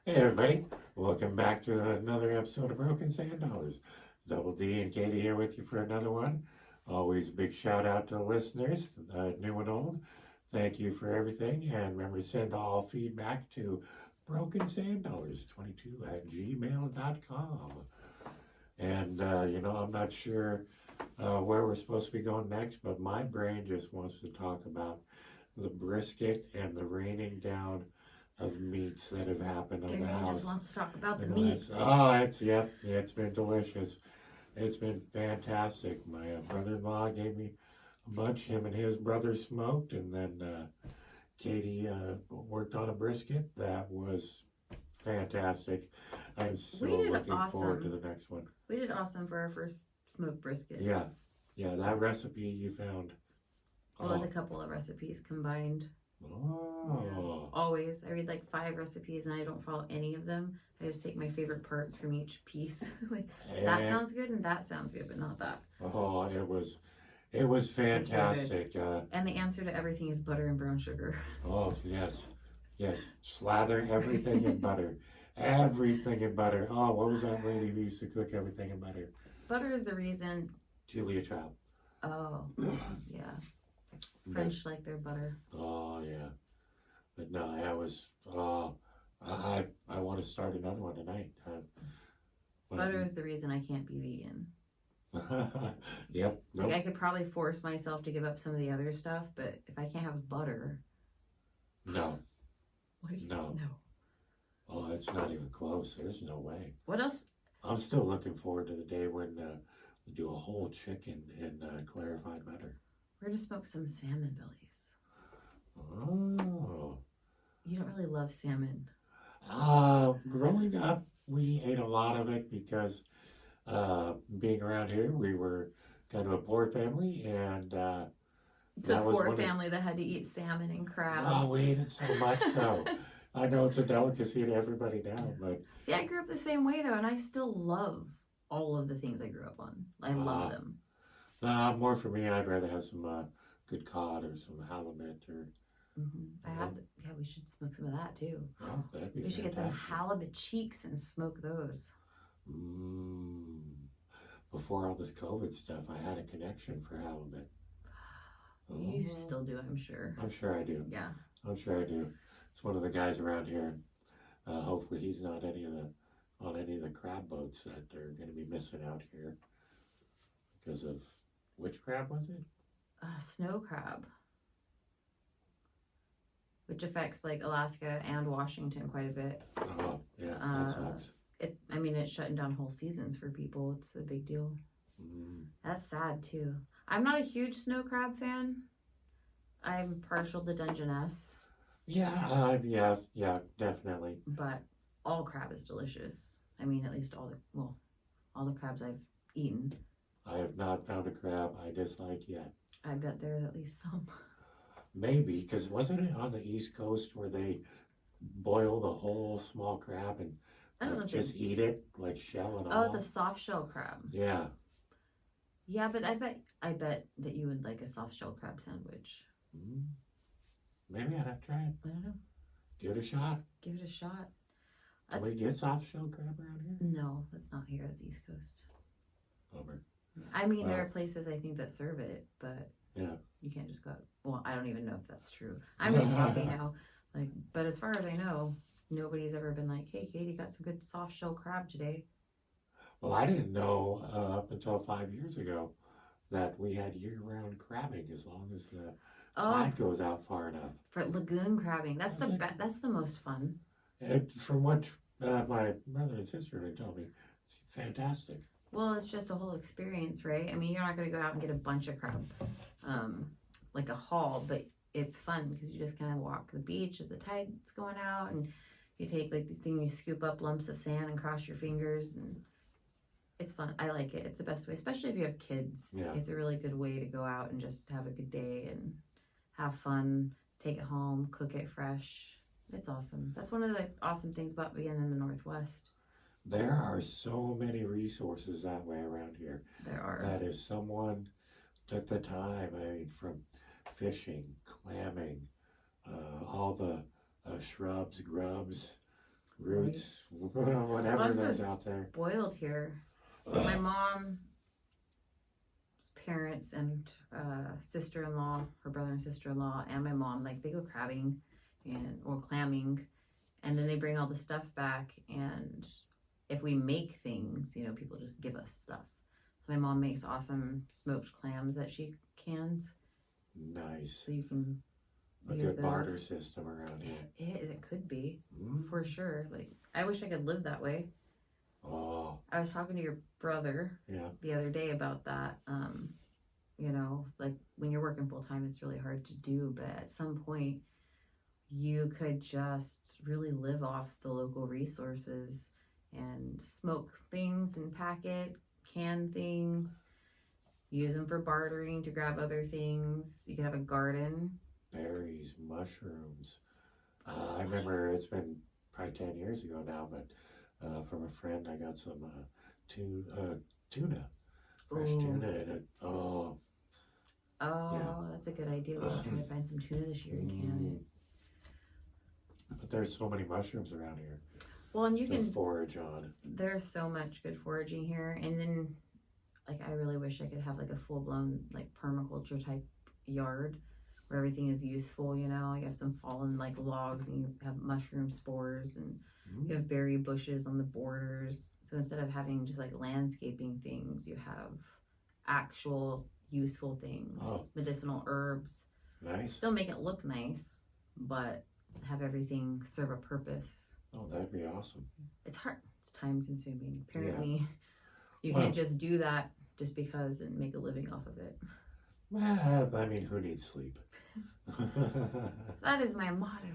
Hey everybody, welcome back to another episode of Broken Sand Dollars. Double D and Katie here with you for another one. Always a big shout out to the listeners, new and old. Thank you for everything, and remember to send all feedback to brokensandollars22 at gmail.com. And I'm not sure where we're supposed to be going next, but my brain just wants to talk about the brisket and the raining down of meats that have happened on the Darian just house. wants to talk about the And meat. it's been delicious. It's been fantastic. My brother-in-law gave me a bunch. Him and his brother smoked, and then Katie worked on a brisket that was fantastic. I'm so We did looking forward to awesome. the next one. We did awesome for our first smoked brisket. Yeah, yeah, that recipe you found. Well, it was a couple of recipes combined. Oh. Always. I read like 5 recipes and I don't follow any of them. I just take my favorite parts from each piece. Like that And, sounds good and that sounds good, but not that. oh, it was They're so good. fantastic. And the answer to everything is butter and brown sugar. Oh, yes. Yes. Slather everything in butter. Everything in butter. Oh, what was that lady who used to cook everything in butter? Butter is the reason. Julia Child. Oh, yeah. But, French like their butter. oh, yeah. But no, that was, oh, I want to start another one tonight. Butter is the reason I can't be vegan. Yep. Like Nope. I could probably force myself to give up some of the other stuff, but if I can't have butter, No. what do you No. know? Oh, it's not even close. There's no way. What else? I'm still looking forward to the day when we do a whole chicken in clarified butter. We're gonna smoke some salmon bellies. Oh. You don't really love salmon. Growing up, we ate a lot of it because being around here, we were kind of a poor family, and It's a that was poor one of, family that had to eat salmon and crab. oh, we ate it so much so. I know it's a delicacy to everybody now, but See, I grew up the same way though, and I still love all of the things I grew up on. I love them. more for me, I'd rather have some good cod or some halibut or. I have. Yeah, we should smoke some of that too. Oh, that'd be We should get some fantastic. halibut cheeks and smoke those. Mm. Before all this COVID stuff, I had a connection for halibut. You Oh, still do, I'm sure. I'm sure I do. Yeah. I'm sure I do. It's one of the guys around here. Hopefully, he's not on any of the crab boats that are going to be missing out here because of which crab was it? Snow crab, which affects like Alaska and Washington quite a bit. Oh, yeah, Uh, that sucks. It's shutting down whole seasons for people. It's a big deal. Mm. That's sad too. I'm not a huge snow crab fan. I'm partial to Dungeness, Yeah, definitely. but all crab is delicious. I mean, at least all the crabs I've eaten. I have not found a crab I dislike yet. I bet there's at least some. Maybe, because wasn't it on the East Coast where they boil the whole small crab and I don't know like, if they. just eat it, like shell and Oh, all? the soft shell crab. Yeah. Yeah, but I bet that you would like a soft shell crab sandwich. Mm. Maybe I'd have to try it. I don't know. Give it a shot. Give it a shot. Can That's we get soft shell crab around here? no, that's not here. That's East Coast. Bummer. I mean, there Wow. are places I think that serve it, but Yeah. you can't just go out. Well, I don't even know if that's true. I'm just happy now. Like, but as far as I know, nobody's ever been like, "Hey, Katie, got some good soft shell crab today." Well, I didn't know up until 5 years ago that we had year-round crabbing as long as the Oh, tide goes out far enough. for lagoon crabbing, that's Was it? that's the most fun. From what my brother and sister had told me, it's fantastic. Well, it's just a whole experience, right? I mean, you're not gonna go out and get a bunch of crab, like a haul, but it's fun because you just kind of walk the beach as the tide's going out, and you take like these things, you scoop up lumps of sand and cross your fingers, and it's fun. I like it. It's the best way, especially if you have kids. Yeah. It's a really good way to go out and just have a good day and have fun. Take it home, cook it fresh. It's awesome. That's one of the awesome things about being in the Northwest. There are so many resources that way around here. There are. That if someone took the time, I mean, from fishing, clamming, all the shrubs, grubs, roots, whatever I'm so there's out there. spoiled here. My mom's parents and sister-in-law, her brother and sister-in-law, and my mom, like they go crabbing and or clamming, and then they bring all the stuff back. And if we make things, you know, people just give us stuff. So my mom makes awesome smoked clams that she cans, Nice. so you can A use good those. barter system around here. It could be Mm. for sure. Like I wish I could live that way. Oh, I was talking to your brother yeah. the other day about that. You know, like when you're working full time, it's really hard to do, but at some point, you could just really live off the local resources and smoke things and pack it, can things, use them for bartering to grab other things. You could have a garden. Berries, mushrooms. I remember it's been probably 10 years ago now, but from a friend, I got some tuna, fresh Ooh. tuna in it. Oh, Oh, that's a good idea. We should try to find some tuna this year in Canada. but there's so many mushrooms around here Well, and you to can forage on. there's so much good foraging here. And then like I really wish I could have like a full blown like permaculture type yard where everything is useful, you know. You have some fallen like logs and you have mushroom spores and Mm. you have berry bushes on the borders. So instead of having just like landscaping things, you have actual useful things, Oh. medicinal herbs. Nice. Still make it look nice, but have everything serve a purpose. Oh, that'd be awesome. It's hard. It's time consuming. Apparently, you Well- can't just do that just because and make a living off of it. Well, I mean, who needs sleep? That is my motto.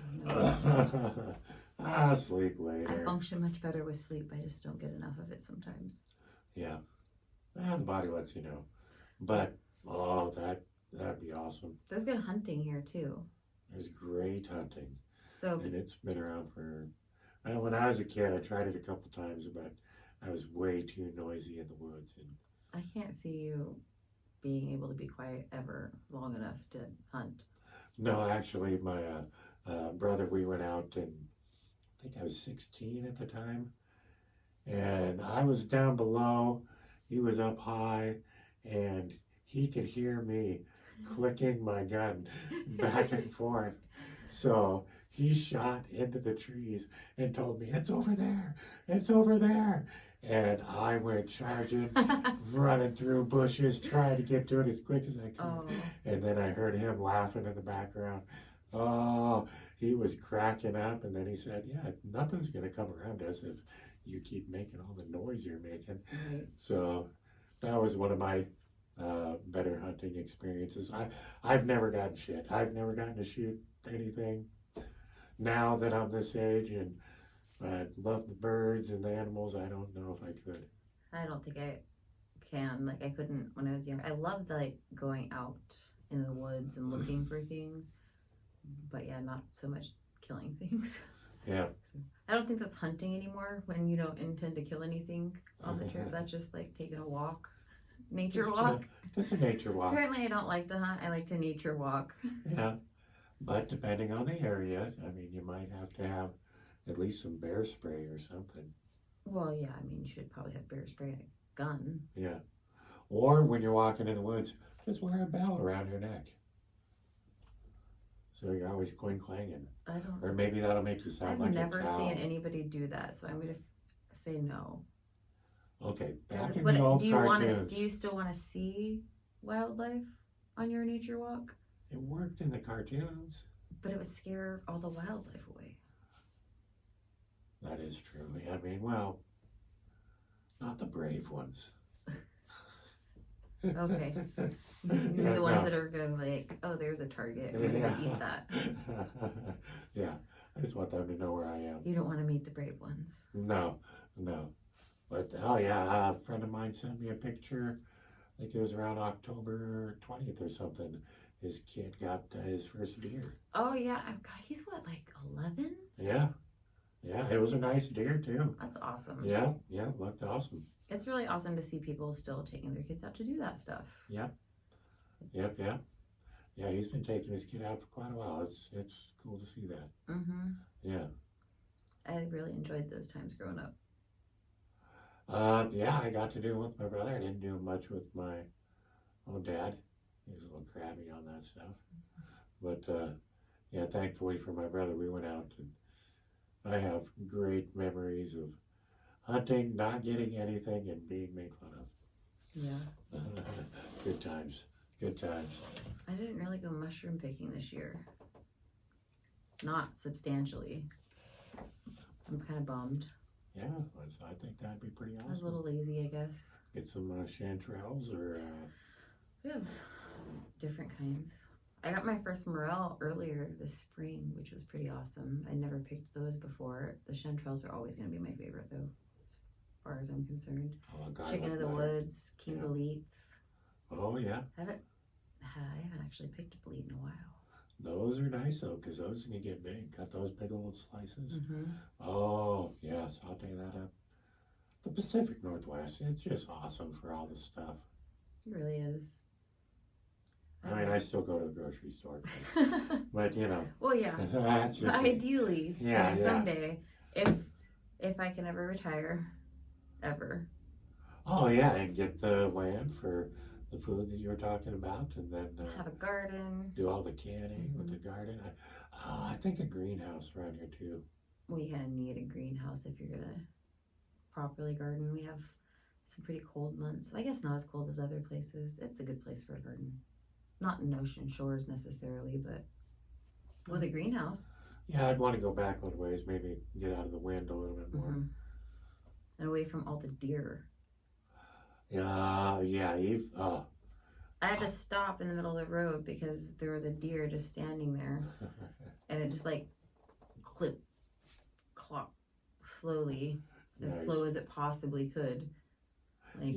No. Sleep I later. function much better with sleep. I just don't get enough of it sometimes. Yeah. Well, the body lets you know. But, oh, that'd be awesome. There's good hunting here too. There's great hunting. So And it's been around for, when I was a kid, I tried it a couple times, but I was way too noisy in the woods. And I can't see you being able to be quiet ever long enough to hunt. no, actually, my brother, we went out, and I think I was 16 at the time. And I was down below, he was up high, and he could hear me clicking my gun back and forth. So he shot into the trees and told me, "It's over there, it's over there." And I went charging, running through bushes, trying to get to it as quick as I could. Oh, And then I heard him laughing in the background. Oh, he was cracking up. And then he said, "Yeah, nothing's going to come around us if you keep making all the noise you're making." right. So that was one of my better hunting experiences. I've never gotten shit. I've never gotten to shoot anything. Now that I'm this age and I love the birds and the animals, I don't know if I could. I don't think I can. Like I couldn't when I was young. I loved like going out in the woods and looking for things, but yeah, not so much killing things. Yeah. So, I don't think that's hunting anymore when you don't intend to kill anything on the trip. That's just like taking a walk, nature Just walk. Just a nature walk. Apparently, I don't like to hunt. I like to nature walk. Yeah. But depending on the area, I mean, you might have to have at least some bear spray or something. Well, yeah, I mean, you should probably have bear spray and a gun. Yeah. Or when you're walking in the woods, just wear a bell around your neck. So you're always cling clanging. I don't. Or maybe that'll make you sound I've like never a cow. seen anybody do that, so I'm gonna say no. Okay, 'Cause back in what- the old do you want to? cartoons, Do you still want to see wildlife on your nature walk? it worked in the cartoons. But it would scare all the wildlife away. That is true. I mean, well, not the brave ones. Okay. You're the ones that are going like, oh, there's a target. We're gonna eat that. Yeah, I just want them to know where I am. You don't want to meet the brave ones. No. But oh yeah, a friend of mine sent me a picture. I think it was around October 20th or something. His kid got his first deer. Oh yeah, God, he's what, like 11? Yeah, it was a nice deer too. That's awesome. Yeah, looked awesome. It's really awesome to see people still taking their kids out to do that stuff. Yep. It's- Yeah, he's been taking his kid out for quite a while. It's cool to see that. Mm-hmm. Yeah. I really enjoyed those times growing up. Yeah, I got to do it with my brother. I didn't do much with my own dad. He was a little crabby on that stuff. But yeah, thankfully for my brother, we went out and I have great memories of hunting, not getting anything, and being made fun of. Yeah. Good times. Good times. I didn't really go mushroom picking this year. Not substantially. I'm kind of bummed. Yeah, I think that'd be pretty I was a awesome. little lazy, I guess. Get some chanterelles or. We have different kinds. I got my first morel earlier this spring, which was pretty awesome. I never picked those before. The chanterelles are always going to be my favorite, though, as far as I'm concerned. Oh, a guy Chicken of like the butter. woods, Kimberlites. Oh yeah, I haven't actually picked a bleed in a while. those are nice though, because those can get big. Cut those big old slices. Mm-hmm. Oh yeah, saute that up. The Pacific Northwest, it's just awesome for all this stuff. It really is. I mean, I still go to the grocery store, but you know, well, yeah. that's just But me. ideally, Yeah, yeah. someday, if I can ever retire, ever. Oh yeah, and get the land for the food that you were talking about, and then Have a garden. do all the canning with the garden. I think a greenhouse around here too. Well, you kind of need a greenhouse if you're gonna properly garden. We have some pretty cold months. I guess not as cold as other places. It's a good place for a garden. Not in ocean shores necessarily, but with a greenhouse. Yeah, I'd want to go back a little ways, maybe get out of the wind a little bit more. Mhm. And away from all the deer. Yeah, Eve. I had to stop in the middle of the road because there was a deer just standing there, and it just like clip, clop, slowly, as Nice. slow as it possibly could. Like,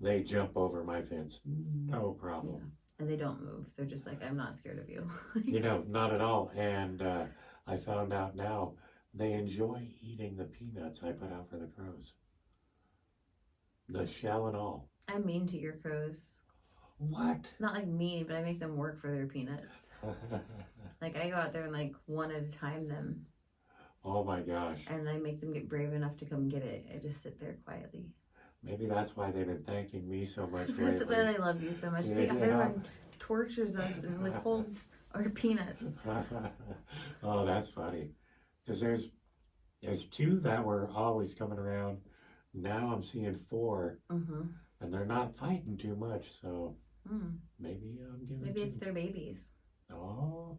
They jump over my fence, no problem. and they don't move. They're just like, I'm not scared of you. You know, not at all. And I found out now they enjoy eating the peanuts I put out for the crows. The shell and all. I'm mean to your crows. What? Not like mean, but I make them work for their peanuts. Like I go out there and like one at a time them, Oh my gosh. and I make them get brave enough to come get it. I just sit there quietly. Maybe that's why they've been thanking me so much That's lately. why they love you so much. Yeah. Everyone tortures us and withholds our peanuts. Oh, that's funny. Because there's two that were always coming around. Now I'm seeing 4, Mm-hmm. and they're not fighting too much. So Mm. maybe I'm giving. Maybe it's their babies. Oh,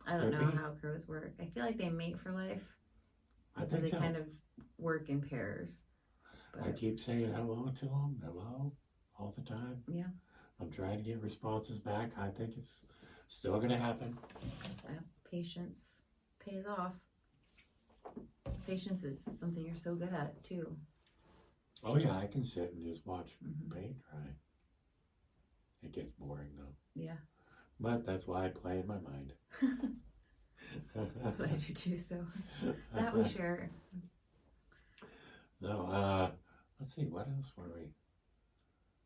I don't Could know be. how crows work. I feel like they mate for life. I So think they so. kind of work in pairs. I But keep saying hello to them, hello, all the time. Yeah. I'm trying to get responses back. I think it's still gonna happen. patience pays off. Patience is something you're so good at too. Oh yeah, I can sit and just watch Mhm. paint dry. It gets boring though. Yeah. But that's why I play in my mind. That's what I do too. So that we share. No, let's see, what else were we?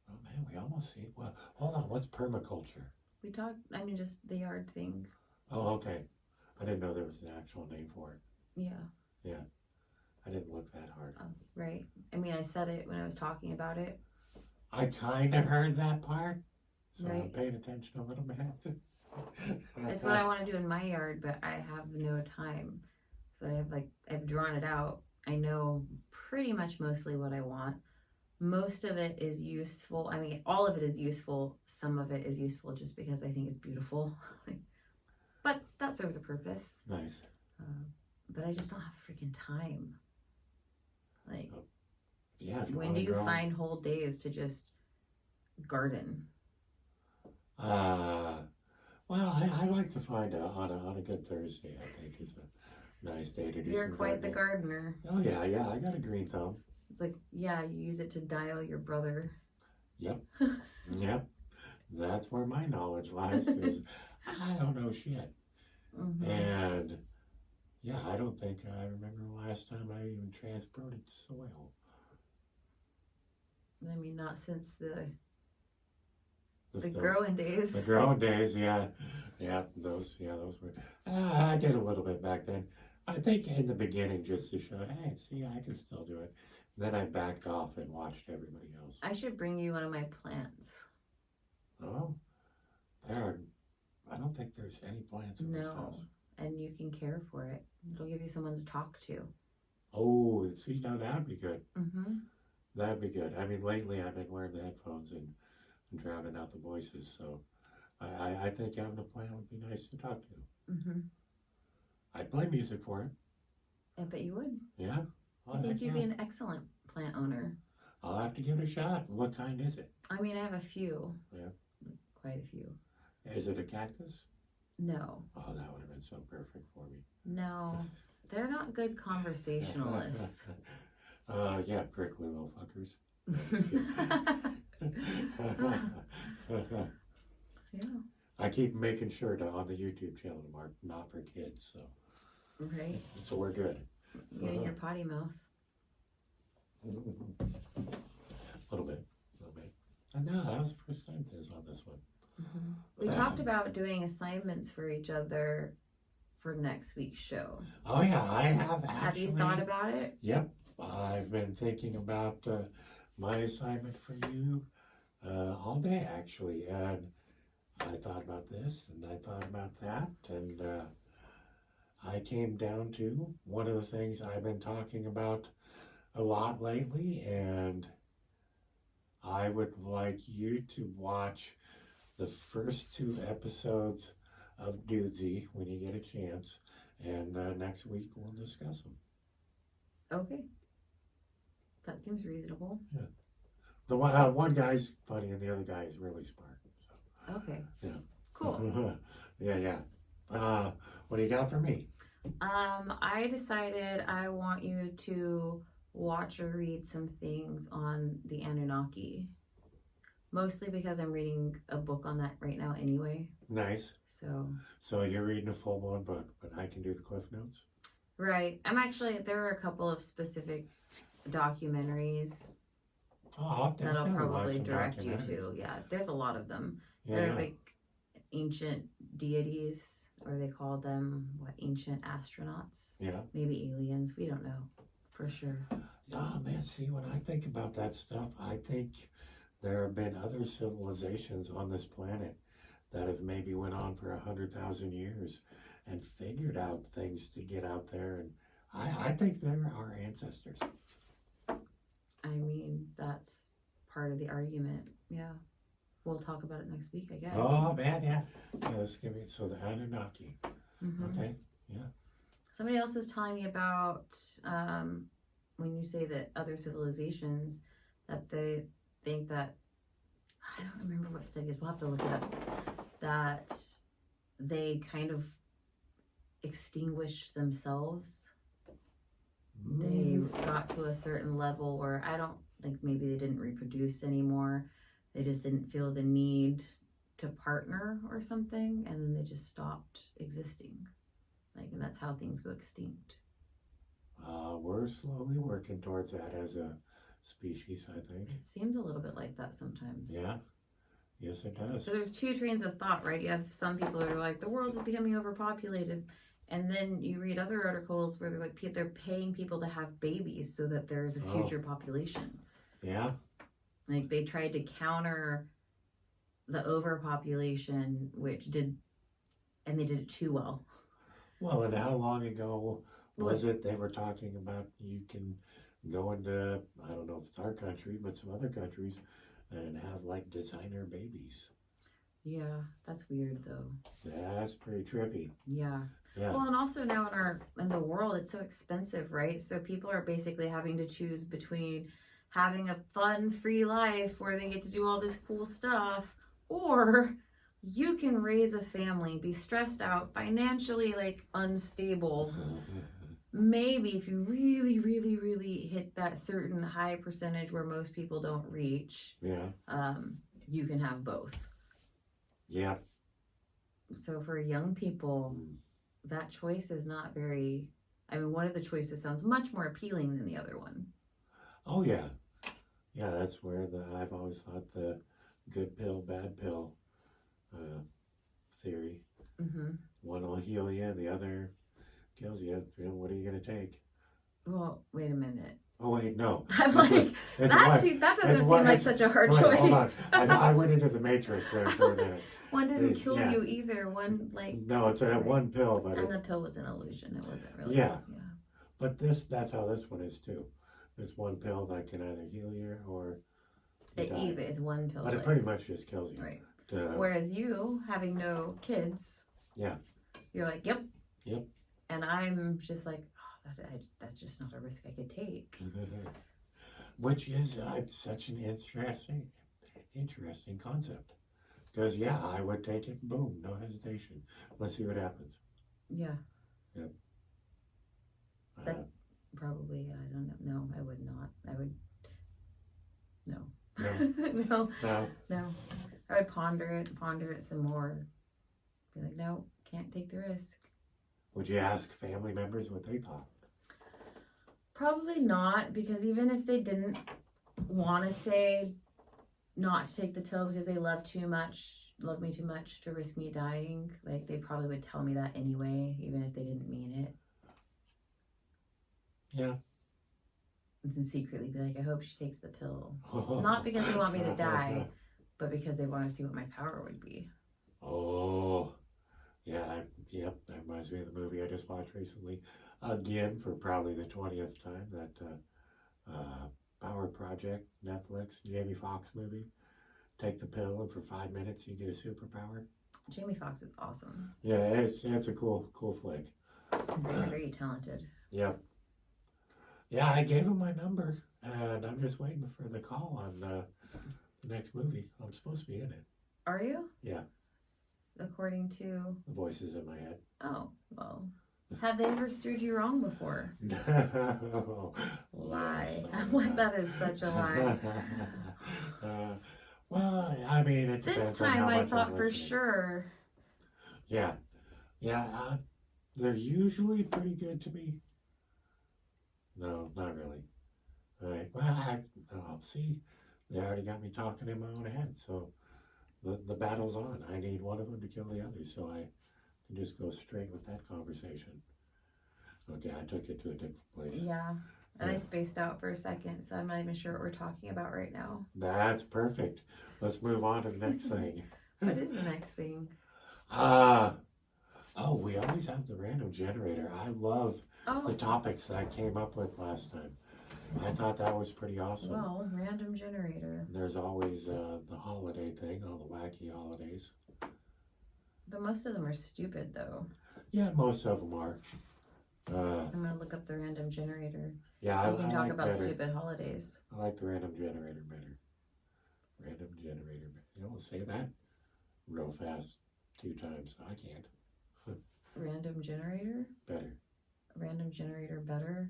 Oh man, we almost see. Well, hold on, what's permaculture? We talked. I mean, just the yard thing. Oh, okay. I didn't know there was an actual name for it. Yeah. I didn't look that hard. Right. I mean, I said it when I was talking about it. I kind of heard that part, so I'm Right. paying attention a little bit. It's what I want to do in my yard, but I have no time. So I've drawn it out. I know pretty much mostly what I want. Most of it is useful. I mean, all of it is useful. Some of it is useful just because I think it's beautiful. But that serves a purpose. Nice. But I just don't have freaking time. Like, Yeah, if you when want do to you grow. find whole days to just garden? Well, I like to find out on a good Thursday. I think is a nice day to do. You're some quite the gardening. gardener. Oh yeah, I got a green thumb. It's like, yeah, you use it to dial your brother. Yep, that's where my knowledge lies because I don't know shit. Mhm. And yeah, I don't think I remember the last time I even transported soil. I mean, not since the The growing days. The growing days, yeah, those were. I did a little bit back then. I think in the beginning, just to show, hey, see, I can still do it. Then I backed off and watched everybody else. I should bring you one of my plants. Oh, I don't think there's any plants in this No. house. And you can care for it. It'll give you someone to talk to. Oh, see, now that'd be good. Mm-hmm. That'd be good. I mean, lately I've been wearing the headphones and drowning out the voices, so I think having a plant would be nice to talk to. Mm-hmm. I'd play music for it. I bet you would. Yeah. Oh, I think heck you'd yeah. be an excellent plant owner. I'll have to give it a shot. What kind is it? I mean, I have a few. Yeah. Quite a few. Is it a cactus? No. Oh, that would have been so perfect for me. No. They're not good conversationalists. Yeah, prickly little fuckers. Yeah. I keep making sure to on the YouTube channel, Mark, not for kids, so Right. we're good. You and your potty mouth. A little bit. And no, that was the first time Tiz on this one. Mm-hmm. We talked about doing assignments for each other for next week's show. Oh yeah, I have actually. Have you thought about it? Yep, I've been thinking about my assignment for you all day actually, and I thought about this and I thought about that, and I came down to one of the things I've been talking about a lot lately, and I would like you to watch the first 2 episodes of Dudesy when you get a chance, and next week we'll discuss them. Okay. That seems reasonable. Yeah. The one guy's funny and the other guy is really smart. So. Okay. Yeah. Cool. Yeah. What do you got for me? I decided I want you to watch or read some things on the Anunnaki. Mostly because I'm reading a book on that right now anyway. Nice. So you're reading a full-blown book, but I can do the Cliff Notes? Right. there are a couple of specific documentaries Oh, that I'll probably watch some direct you documentaries. to. Yeah, there's a lot of them. Yeah. They're like ancient deities, or they call them ancient astronauts. Yeah. Maybe aliens. We don't know for sure. Oh man, see, when I think about that stuff, I think there have been other civilizations on this planet that have maybe went on for 100,000 years and figured out things to get out there, and I think they're our ancestors. I mean, that's part of the argument. Yeah. We'll talk about it next week, I guess. Oh man, yeah. Let's give me so the Anunnaki. Mhm. Okay, yeah. Somebody else was telling me about when you say that other civilizations, that they think that, I don't remember what study it is, we'll have to look it up, that they kind of extinguished themselves. They got to a certain level where I don't think maybe they didn't reproduce anymore. They just didn't feel the need to partner or something, and then they just stopped existing. And that's how things go extinct. We're slowly working towards that as a species, I think. It seems a little bit like that sometimes. Yeah. Yes, it does. So there's 2 trains of thought, right? You have some people that are like, the world is becoming overpopulated. And then you read other articles where they're like, they're paying people to have babies so that there's a future population. Yeah. Like they tried to counter the overpopulation, and they did it too well. Well, and how long ago was it they were talking about you can go into, I don't know if it's our country, but some other countries, and have like designer babies. Yeah, that's weird though. That's pretty trippy. Yeah. Yeah. Well, and also now in the world, it's so expensive, right? So people are basically having to choose between having a fun, free life where they get to do all this cool stuff, or you can raise a family, be stressed out, financially unstable. Maybe if you really, really, really hit that certain high percentage where most people don't reach, you can have both. Yeah. So for young people, that choice is not very, one of the choices sounds much more appealing than the other one. Oh yeah. Yeah, that's where I've always thought the good pill, bad pill theory. Mm-hmm. One will heal you, the other kills you. What are you gonna take? Well, wait a minute. Oh wait, no. I'm like, that doesn't seem like such a hard choice. Hold on. I went into the Matrix there for a minute. One didn't kill you either. One No, it's a one pill, but and the pill was an illusion. It wasn't really. Yeah. But that's how this one is too. There's one pill that can either heal you or you die. It's one pill. But it pretty much just kills you. Right. Whereas you, having no kids, yeah, you're like, yep. Yep. And I'm just like, that's just not a risk I could take. Which is such an interesting concept. Because yeah, I would take it. Boom, no hesitation. Let's see what happens. Yeah. Yep. That probably, I don't know. No, I would not. I would. No. No. I would ponder it some more. Be like, no, can't take the risk. Would you ask family members what they thought? Probably not, because even if they didn't want to say not to take the pill because they love me too much to risk me dying, like they probably would tell me that anyway, even if they didn't mean it. Yeah. And then secretly be like, I hope she takes the pill. Not because they want me to die, but because they want to see what my power would be. Oh, yeah, yep. That reminds me of the movie I just watched recently. Again, for probably the 20th time, that Power Project, Netflix, Jamie Foxx movie. Take the pill, and for 5 minutes you get a superpower. Jamie Foxx is awesome. Yeah, it's a cool flick. Very, very talented. Yep. Yeah, I gave him my number, and I'm just waiting for the call on the next movie. I'm supposed to be in it. Are you? Yeah. According to the voices in my head. Oh, well. Have they ever steered you wrong before? No. Lie. Yes, I'm like, that is such a lie. Well, I mean, it This depends on time how I much thought I'm for listening. sure. Yeah. They're usually pretty good to me. No, not really. All right. Well, see, they already got me talking in my own head. So the battle's on. I need one of them to kill the other, so I can just go straight with that conversation. Okay, I took it to a different place. Yeah. And Yeah. I spaced out for a second, so I'm not even sure what we're talking about right now. That's perfect. Let's move on to the next thing. What is the next thing? We always have the random generator. I love the topics that I came up with last time. I thought that was pretty awesome. Well, random generator. There's always the holiday thing, all the wacky holidays. Most of them are stupid, though. Yeah, most of them are. I'm going to look up the random generator. Yeah, We can I talk like about better. stupid holidays. I like the random generator better. Random generator. You don't say that real fast 2 times. I can't. Random generator? Better. Random generator better?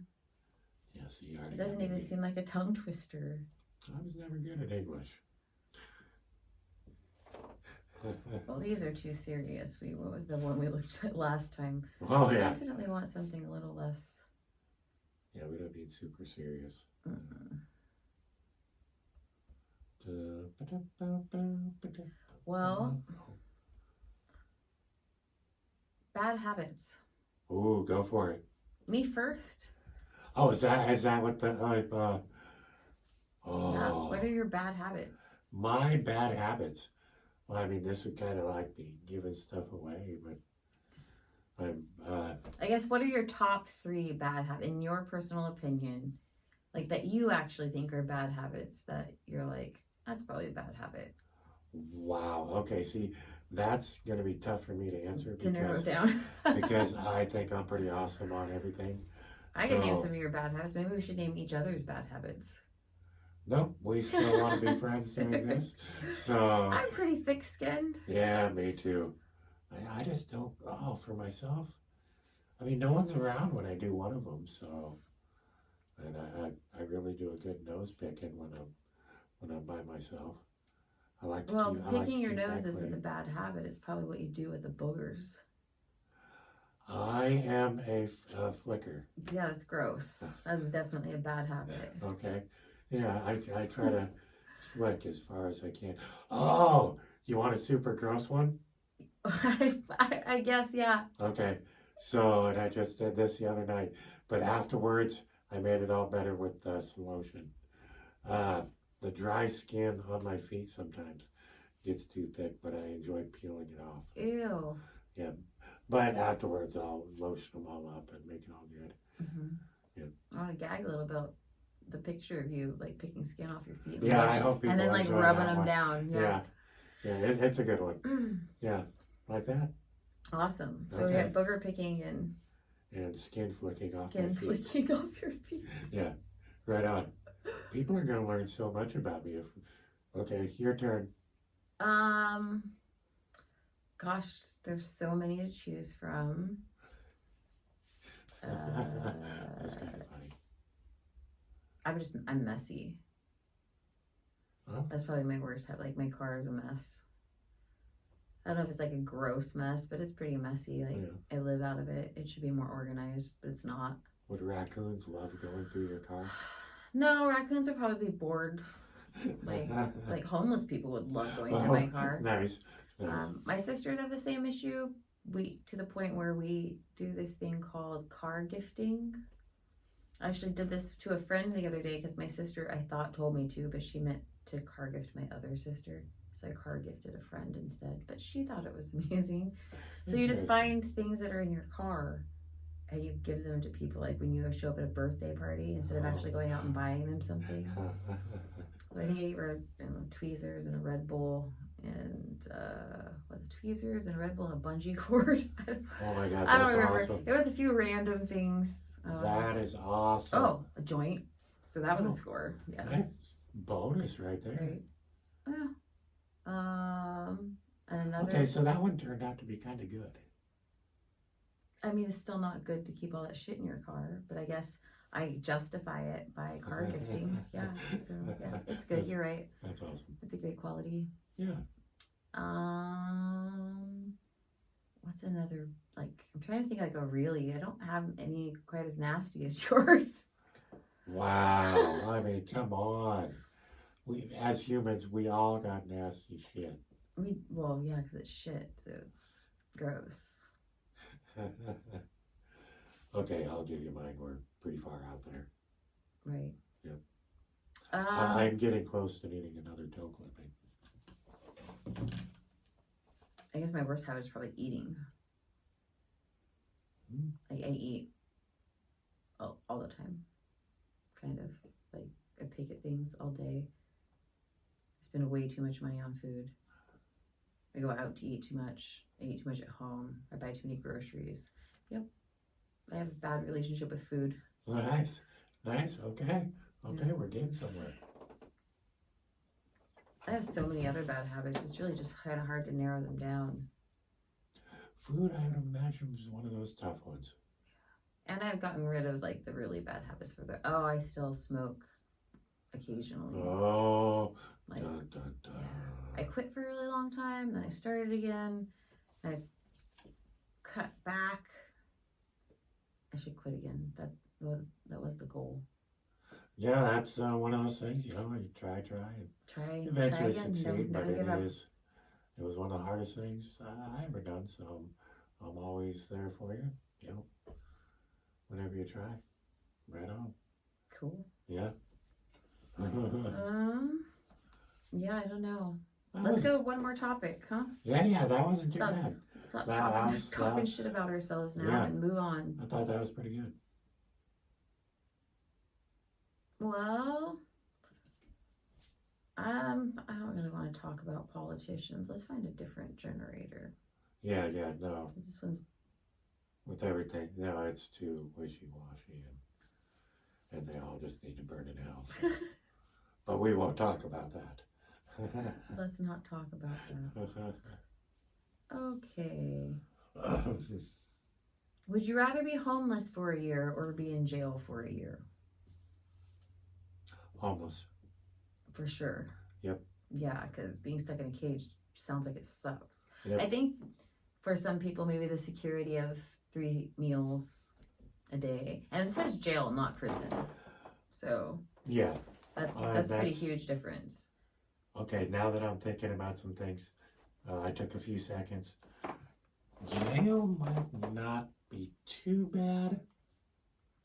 Yeah, see, you already It doesn't got even me. seem like a tongue twister. I was never good at English. Well, these are too serious. What was the one we looked at last time? Oh, yeah. Definitely want something a little less. Yeah, we don't need super serious. Well, bad habits. Ooh, go for it. Me first? Oh, is that what the Yeah. oh, What are your bad habits? my bad habits? Well, I mean, this would kind of like be giving stuff away, but I'm I guess what are your top 3 bad habits, in your personal opinion, like that you actually think are bad habits that you're like, that's probably a bad habit? wow. Okay, see, that's gonna be tough for me to answer To narrow it because down. because I think I'm pretty awesome on everything. I can name So- some of your bad habits. Maybe we should name each other's bad habits. Nope, we still want to be friends doing this. So I'm pretty thick-skinned. yeah, me too. I just don't. Oh, for myself. I mean, no one's around when I do one of them, so. And I really do a good nose picking when I'm by myself. I like to Well, keep, I like to picking your keep that nose isn't clean. the bad habit. It's probably what you do with the boogers. I am a flicker. Yeah, that's gross. That's definitely a bad habit. Okay. Yeah, I try to flick as far as I can. Oh, you want a super gross one? I guess, yeah. Okay. So, and I just did this the other night, but afterwards I made it all better with some lotion. The dry skin on my feet sometimes gets too thick, but I enjoy peeling it off. Ew. Yeah, but afterwards I'll lotion them all up and make it all good. Yeah. I want to gag a little about the picture of you like picking skin off your feet. Yeah, I hope people and then like enjoy rubbing that them one. down. Yeah, it's a good one. Yeah, like that. Awesome. So we Okay. got booger picking and Skin flicking off my skin feet. flicking off your feet. Yeah, right on. People are gonna learn so much about me. Okay, your turn. Gosh, there's so many to choose from. That's kind of funny. I'm messy. Oh. That's probably my worst habit. Like my car is a mess. I don't know if it's like a gross mess, but it's pretty messy. Like Yeah. I live out of it. It should be more organized, but it's not. Would raccoons love going through your car? No, raccoons would probably be bored. Like homeless people would love going through my car. Nice. My sisters have the same issue. To the point where we do this thing called car gifting. I actually did this to a friend the other day because my sister, I thought, told me to, but she meant to car gift my other sister. So I car gifted a friend instead. But she thought it was amusing. So you just find things that are in your car and you give them to people, like when you show up at a birthday party instead of actually going out and buying them something. So I think I gave her tweezers and a Red Bull and tweezers and a Red Bull and a bungee cord. Oh my God, I don't that's remember. awesome. It was a few random things. That is awesome. Oh, a joint. So that was Oh. a score. Yeah. Nice. Bonus right there. Right. Yeah. And another. Okay, so that one turned out to be kind of good. I mean, it's still not good to keep all that shit in your car, but I guess I justify it by car gifting. Yeah. So yeah, it's good. You're right. That's awesome. It's a great quality. Yeah. What's another, like, I'm trying to think like a really, I don't have any quite as nasty as yours. Wow. I mean, come on. We, as humans, we all got nasty shit. Well, yeah, because it's shit, so it's gross. Okay, I'll give you mine. We're pretty far out there. Right. Yep. Um, I'm getting close to needing another toe clipping. I guess my worst habit is probably eating. Like I eat all the time. Kind of. Like I pick at things all day. I spend way too much money on food. I go out to eat too much. I eat too much at home. I buy too many groceries. Yep. I have a bad relationship with food. Nice. Nice. Okay. Okay, Yeah. we're getting somewhere. I have so many other bad habits. It's really just kind of hard to narrow them down. Food, I would imagine, is one of those tough ones. And I've gotten rid of like the really bad habits I still smoke occasionally. Oh. Like, Dun, dun, dun. I quit for a really long time, then I started again. I cut back. I should quit again. That was the goal. Yeah, that's one of those things, you know, you try, and Try eventually again. succeed, Never but give up. it was one of the hardest things I ever done, so I'm always there for you, you know, whenever you try. Right on. Cool. Yeah. Yeah, I don't know. That Let's was- go one more topic, huh? Yeah, that wasn't too Stop. bad. Stop That was- talking shit about ourselves now Yeah. and move on. I thought that was pretty good. Well, I don't really want to talk about politicians. Let's find a different generator. Yeah, no, This one's with everything, no, it's too wishy-washy, and they all just need to burn in hell. So. But we won't talk about that. let's not talk about that. Okay. Would you rather be homeless for a year or be in jail for a year? Homeless. For sure. Yep. Yeah, because being stuck in a cage sounds like it sucks. Yep. I think for some people, maybe the security of 3 meals a day, and it says jail, not prison. So Yeah. that's a pretty that's- huge difference. Okay, now that I'm thinking about some things, I took a few seconds. Jail might not be too bad.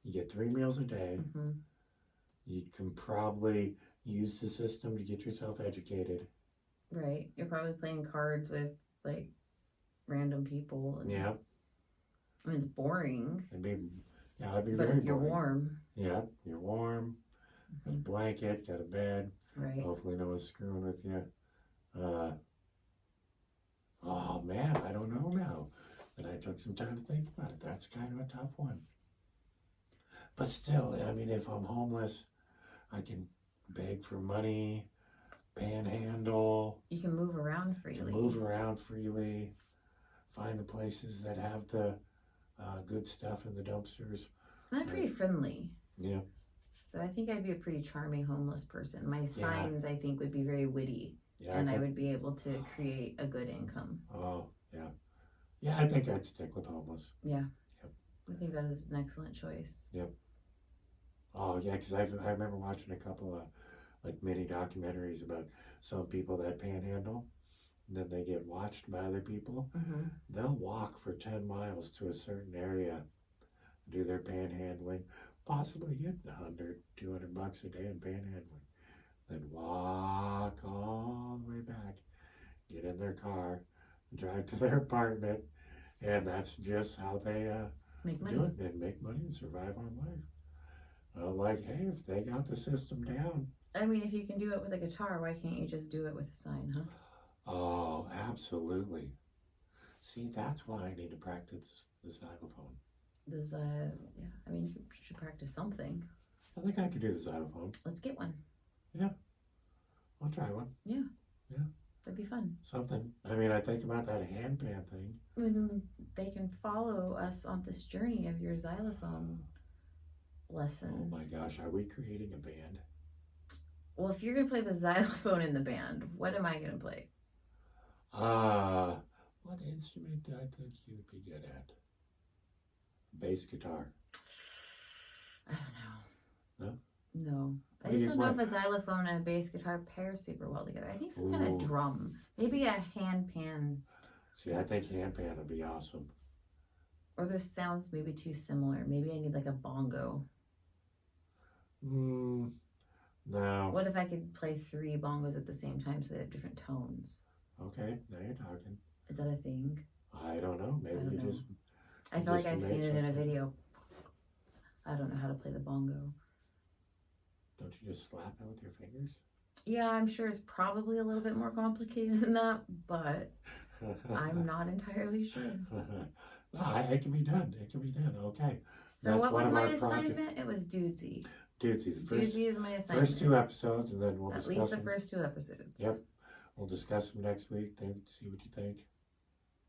You get 3 meals a day. Hmm. You can probably use the system to get yourself educated. Right. You're probably playing cards with like random people. And, Yeah, I mean, it's boring, it'd be but very you're boring. warm. Yeah, you're warm. Got a blanket, got a bed. Right. Hopefully no one's screwing with you. Oh man, I don't know now that I took some time to think about it. That's kind of a tough one. But still, I mean, if I'm homeless, I can beg for money, panhandle, You can move around freely. move around freely, find the places that have the good stuff in the dumpsters. I'm pretty friendly. Yeah, So I think I'd be a pretty charming homeless person. My signs, I think, would be very witty, yeah. and I would be able to create a good income. Oh, yeah. Yeah, I think I'd stick with homeless. Yeah. Yep. I think that is an excellent choice. Oh, yeah, because I remember watching a couple of like mini documentaries about some people that panhandle, and then they get watched by other people. Mm-hmm. They'll walk for 10 miles to a certain area, do their panhandling, possibly get 100, 200 bucks a day in panhandling, then walk all the way back, get in their car, drive to their apartment, and that's just how they Make money. do it and make money and survive on life. Like, hey, if they got the system down. I mean, if you can do it with a guitar, why can't you just do it with a sign, huh? Oh, absolutely. See, that's why I need to practice the xylophone. Does yeah, I mean, you should practice something. I think I could do the xylophone. Let's get one. I'll try one. That'd be fun. Something. I mean, I think about that handpan thing. When they can follow us on this journey of your xylophone lessons. Oh my gosh, are we creating a band? Well, if you're gonna play the xylophone in the band, what am I gonna play? What instrument do I think you'd be good at? Bass guitar. I don't know. No? No. I What do just you- don't know what- if a xylophone and a bass guitar pair super well together. I think some kind Ooh. of drum. Maybe a handpan. See, I think handpan would be awesome. Or those sounds maybe too similar. Maybe I need like a bongo. No. What if I could play 3 bongos at the same time so they have different tones? Okay, now you're talking. Is that a thing? I don't know. Maybe I don't you know. just. I feel like Just I've seen make it in a something. video. I don't know how to play the bongo. Don't you just slap it with your fingers? Yeah, I'm sure it's probably a little bit more complicated than that, but I'm not entirely sure. No, it can be done. It can be done. Okay. So That's what one was of my our projects. assignment? It was dudesy. Dude, see, the first, Dudesy is my assignment. first 2 episodes, and then we'll At discuss least the them. first 2 episodes. Yep. We'll discuss them next week. Then see what you think.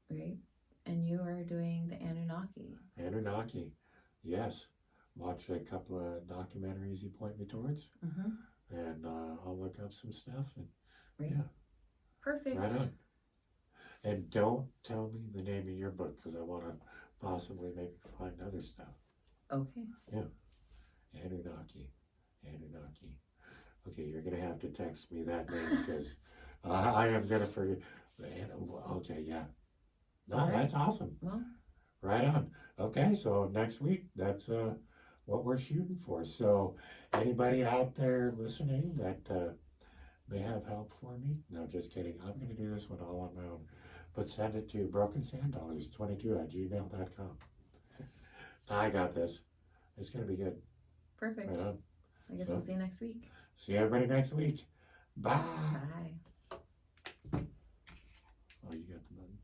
Right? And you are doing the Anunnaki. Anunnaki. Yes. Watch a couple of documentaries you point me towards, Mm-hmm. and I'll look up some stuff. And Right. Yeah. Perfect. Right on. And don't tell me the name of your book because I want to possibly maybe find other stuff. Okay. Anunnaki. Anunnaki. Okay, you're going to have to text me that name because I am going to forget. Okay, yeah. No, All right. that's awesome. Well, Right on. Okay, so next week, that's what we're shooting for. So anybody out there listening that may have help for me? No, just kidding. I'm going to do this one all on my own. But send it to brokensandollars22@gmail.com. I got this. It's going to be good. perfect. Right on. I guess So- we'll see you next week. See everybody next week. Bye. Bye. Oh, you got the button.